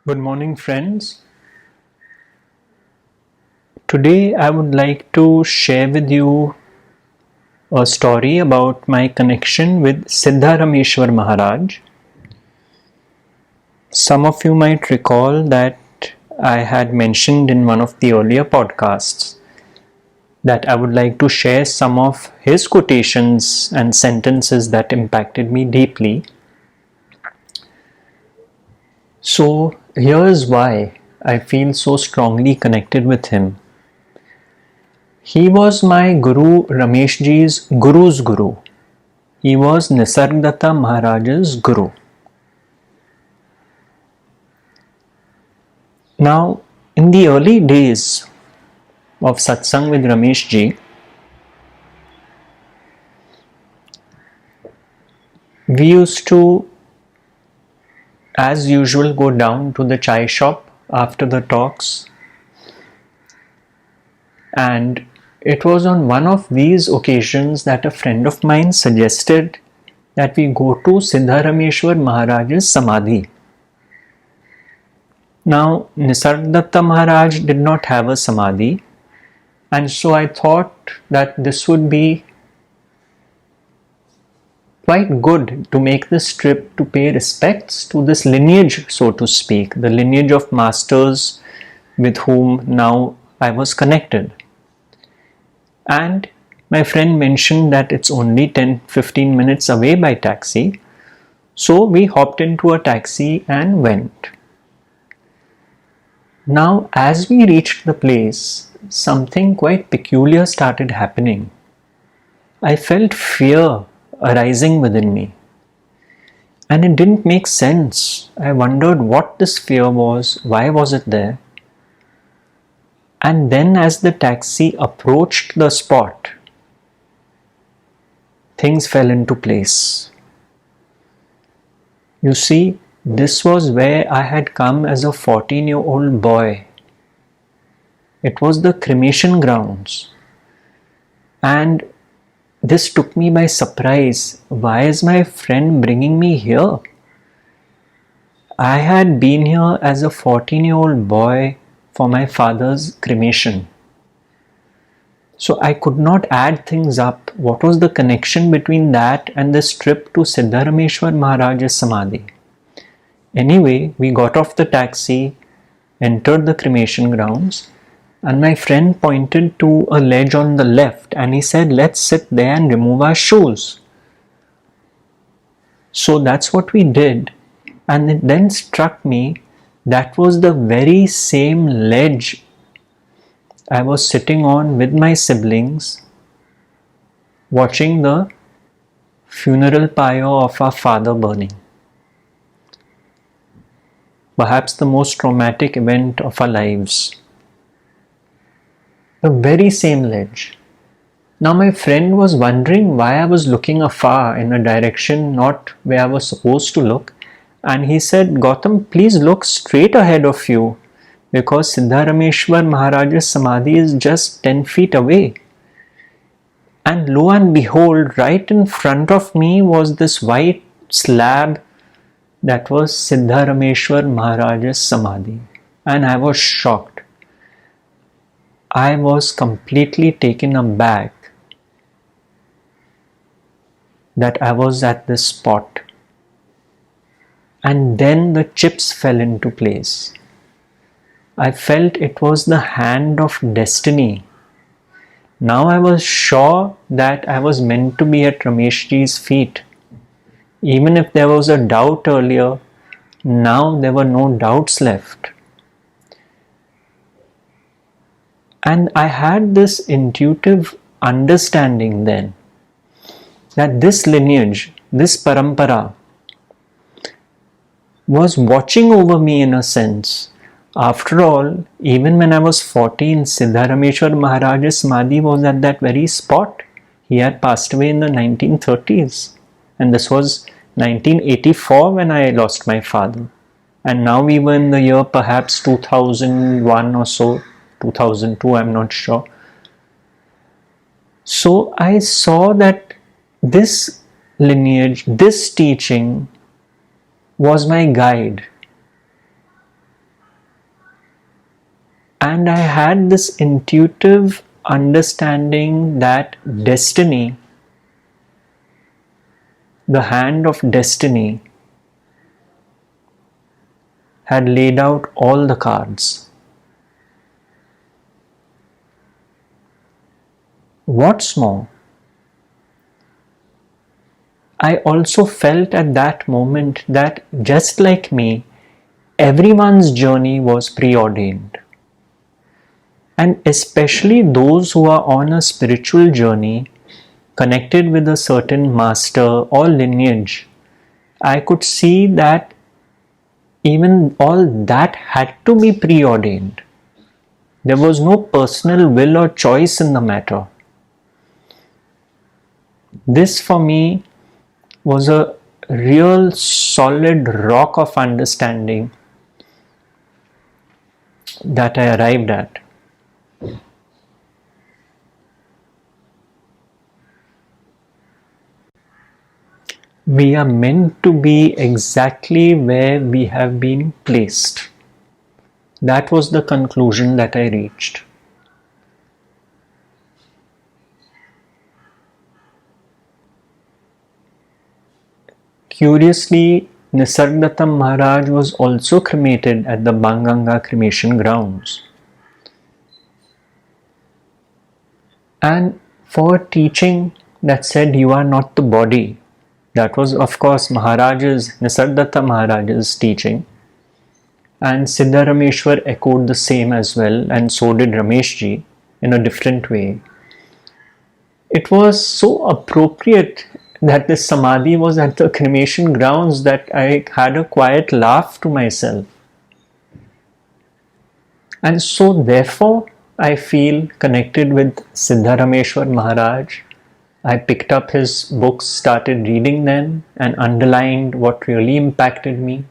Good morning, friends. Today I would like to share with you a story about my connection with Siddharameshwar Maharaj. Some of you might recall that I had mentioned in one of the earlier podcasts that I would like to share some of his quotations and sentences that impacted me deeply. So, here's why I feel so strongly connected with him. He was my Guru Rameshji's Guru's Guru. He was Nisargadatta Maharaj's Guru. Now, in the early days of satsang with Rameshji, we used to, as usual, go down to the chai shop after the talks, and it was on one of these occasions that a friend of mine suggested that we go to Siddharameshwar Maharaj's samadhi. Now, Nisargadatta Maharaj did not have a samadhi, and so I thought that this would be quite good to make this trip to pay respects to this lineage, so to speak, the lineage of masters with whom now I was connected. And my friend mentioned that it's only 10-15 minutes away by taxi, so we hopped into a taxi and went. Now, as we reached the place, something quite peculiar started happening. I felt fear arising within me, and it didn't make sense. I wondered what this fear was, why was it there? And then as the taxi approached the spot, things fell into place. You see, this was where I had come as a 14-year-old boy. It was the cremation grounds. And this took me by surprise. Why is my friend bringing me here? I had been here as a 14-year-old boy for my father's cremation. So I could not add things up. What was the connection between that and this trip to Siddharameshwar Maharaj's samadhi? Anyway, we got off the taxi, entered the cremation grounds, and my friend pointed to a ledge on the left and he said, "Let's sit there and remove our shoes." So that's what we did, and it then struck me that was the very same ledge I was sitting on with my siblings, watching the funeral pyre of our father burning. Perhaps the most traumatic event of our lives. The very same ledge. Now my friend was wondering why I was looking afar in a direction not where I was supposed to look. And he said, "Gautam, please look straight ahead of you, because Siddharameshwar Maharaj's samadhi is just 10 feet away." And lo and behold, right in front of me was this white slab that was Siddharameshwar Maharaj's samadhi. And I was shocked. I was completely taken aback that I was at this spot. And then the chips fell into place. I felt it was the hand of destiny. Now I was sure that I was meant to be at Rameshji's feet. Even if there was a doubt earlier, now there were no doubts left. And I had this intuitive understanding then that this lineage, this parampara, was watching over me in a sense. After all, even when I was 14, Siddharameshwar Maharaj's samadhi was at that very spot. He had passed away in the 1930s. And this was 1984 when I lost my father. And now we were in the year perhaps 2001 or so, 2002, I'm not sure. So I saw that this lineage, this teaching was my guide. And I had this intuitive understanding that destiny, the hand of destiny, had laid out all the cards. What's more, I also felt at that moment that just like me, everyone's journey was preordained. And especially those who are on a spiritual journey, connected with a certain master or lineage, I could see that even all that had to be preordained. There was no personal will or choice in the matter. This for me was a real solid rock of understanding that I arrived at. We are meant to be exactly where we have been placed. That was the conclusion that I reached. Curiously, Nisargadatta Maharaj was also cremated at the Banganga cremation grounds. And for teaching that said you are not the body, that was of course Nisargadatta Maharaj's teaching. And Siddharameshwar echoed the same as well, and so did Rameshji in a different way. It was so appropriate that this samadhi was at the cremation grounds that I had a quiet laugh to myself. And so therefore I feel connected with Siddharameshwar Maharaj. I picked up his books, started reading them, and underlined what really impacted me.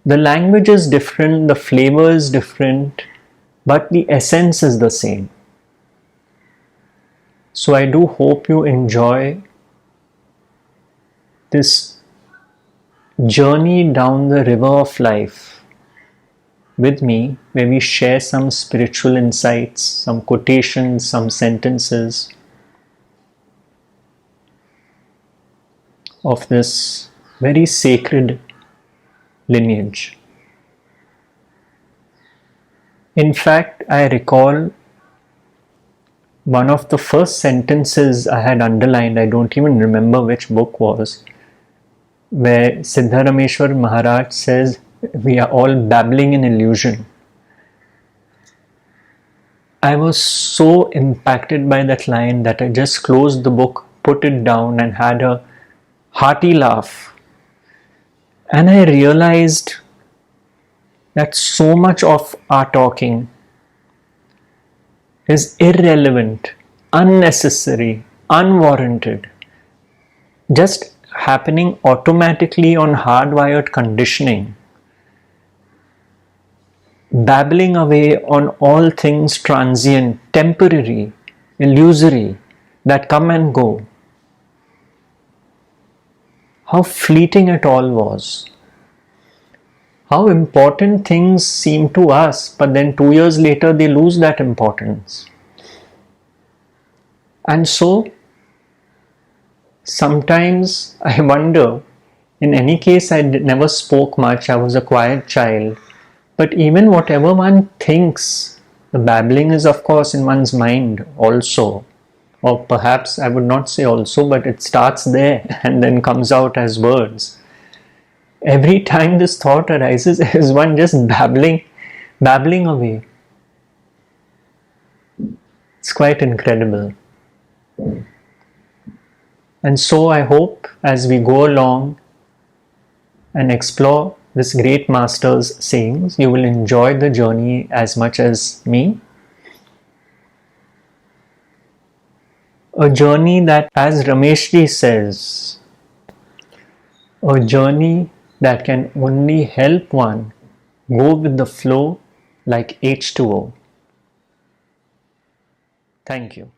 The language is different, the flavor is different, but the essence is the same. So I do hope you enjoy this journey down the river of life with me, where we share some spiritual insights, some quotations, some sentences of this very sacred lineage. In fact, I recall one of the first sentences I had underlined, I don't even remember which book was, where Siddharameshwar Maharaj says, we are all babbling in illusion. I was so impacted by that line that I just closed the book, put it down, and had a hearty laugh. And I realized that so much of our talking is irrelevant, unnecessary, unwarranted, just happening automatically on hardwired conditioning, babbling away on all things transient, temporary, illusory, that come and go. How fleeting it all was. How important things seem to us, but then 2 years later they lose that importance. And so, sometimes I wonder, in any case I never spoke much, I was a quiet child, but even whatever one thinks, the babbling is of course in one's mind also. Or perhaps I would not say also, but it starts there and then comes out as words. Every time this thought arises, is one just babbling away. It's quite incredible. And so I hope as we go along and explore this great master's sayings, you will enjoy the journey as much as me. A journey that, as Rameshji says, a journey that can only help one go with the flow like H2O. Thank you.